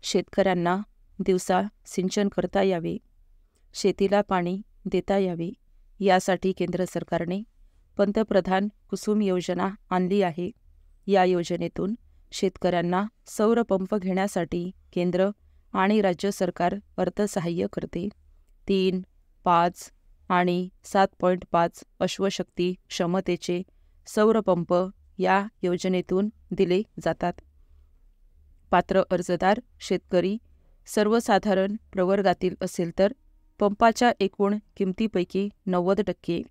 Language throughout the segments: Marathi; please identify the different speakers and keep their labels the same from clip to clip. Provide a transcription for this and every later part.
Speaker 1: शेतकऱ्यांना दिवसा सिंचन करता यावे, शेतीला पाणी देता यावे यासाठी केंद्र सरकारने पंतप्रधान कुसुम योजना आणली आहे. या योजनेतून शेतकऱ्यांना सौर पंप घेण्यासाठी केंद्र आणि राज्य सरकार अर्थसहाय्य करते. 3, 5 आणि 7.5 अश्वशक्ती क्षमतेचे सौर पंप या योजनेतून दिले जातात. पात्र अर्जदार शेतकरी सर्वसाधारण प्रवर्गातील असेल तर पंपाच्या एकूण किमतीपैकी 90%,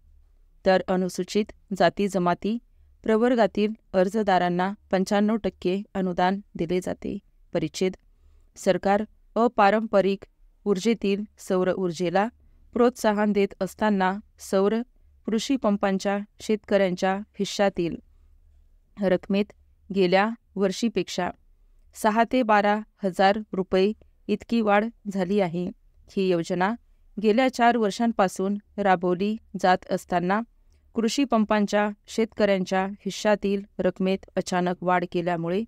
Speaker 1: तर अनुसूचित जाती जमाती प्रवर्गातील अर्जदारांना 95% अनुदान दिले जाते. परिच्छेद. सरकार अपारंपरिक ऊर्जेतील सौर ऊर्जेला प्रोत्साहन देत असताना सौर कृषी पंपांच्या शेतकऱ्यांच्या हिश्शातील रकमेत गेल्या वर्षीपेक्षा 6 ते 12 हजार रुपये इतकी वाढ झाली आहे. ही योजना गेल्या 4 वर्षांपासून राबवली जात असताना कृषी पंपांच्या शेतकऱ्यांच्या हिश्शातील रकमेत अचानक वाढ केल्यामुळे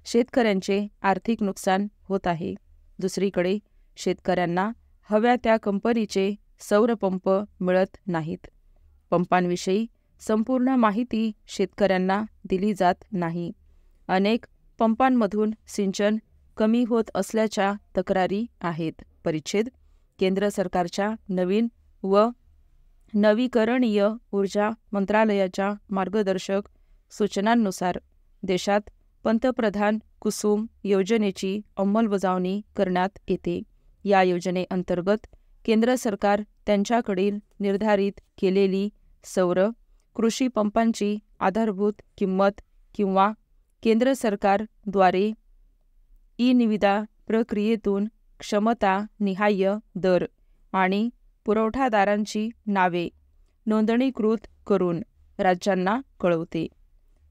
Speaker 1: शेतकऱ्यांचे आर्थिक नुकसान होत आहे. दुसरीकडे शेतकऱ्यांना हव्या त्या कंपनीचे सौर पंप मिळत नाहीत. पंपांविषयी संपूर्ण माहिती शेतकऱ्यांना दिली जात नाही. अनेक पंपांमधून सिंचन कमी होत असल्याच्या तक्रारी आहेत. परिच्छेद. केंद्र सरकारच्या नवीन व नवीकरणीय ऊर्जा मंत्रालयाच्या मार्गदर्शक सूचनांनुसार देशात पंतप्रधान कुसुम योजनेची अंमलबजावणी करण्यात येते. या योजनेअंतर्गत केंद्र सरकार त्यांच्याकडील निर्धारित केलेली सौर कृषी पंपांची आधारभूत किंमत किंवा केंद्र सरकारद्वारे ई-निविदा प्रक्रियेतून क्षमता निहाय दर आणि पुरवठादारांची नावे नोंदणीकृत करून राज्यांना कळवते.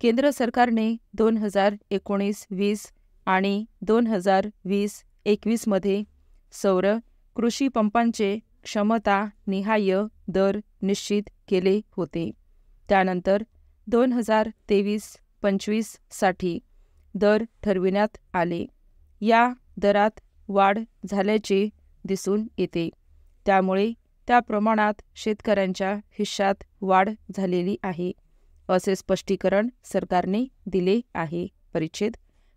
Speaker 1: केंद्र सरकारने 2019-20 आणि 2020-21 मध्ये सौर कृषी पंपांचे क्षमता निहाय दर निश्चित केले होते. त्यानंतर 2023-25 साठी दर ठरविण्यात आले. या दरात वाढ झाल्याचे दिसून येते. त्यामुळे त्या प्रमाणात शेतकऱ्यांच्या हिश्शात वाढ झालेली आहे, असे स्पष्टीकरण सरकारने दिले आहे. परिच्छेद.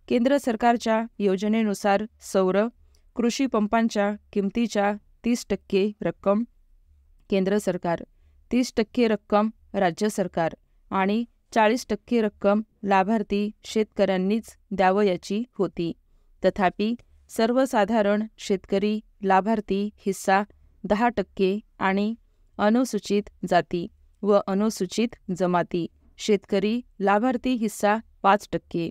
Speaker 1: केंद्र सरकारच्या योजनेनुसार सौर कृषी पंपांच्या किमतीच्या 30% रक्कम केंद्र सरकार, 30% रक्कम राज्य सरकार आणि 40% रक्कम लाभार्थी शेतकऱ्यांनीच द्यावयाची होती. तथापि सर्वसाधारण शेतकरी लाभार्थी हिस्सा 10% आणि अनुसूचित जाती व अनुसूचित जमाती शेतकरी लाभार्थी हिस्सा 5%,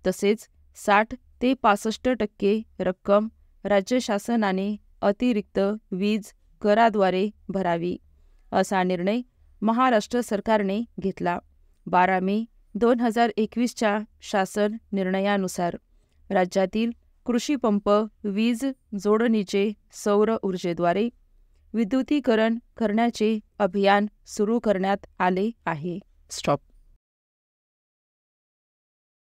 Speaker 1: तसेच 60 ते 65% रक्कम राज्य शासनाने अतिरिक्त वीज कराद्वारे भरावी, असा निर्णय महाराष्ट्र सरकारने घेतला. 12 मे 2021च्या शासन निर्णयानुसार राज्यातील कृषी पंप वीज जोडणीचे सौर ऊर्जेद्वारे विद्युतीकरण करण्याचे अभियान सुरू करण्यात आले आहे. स्टॉप.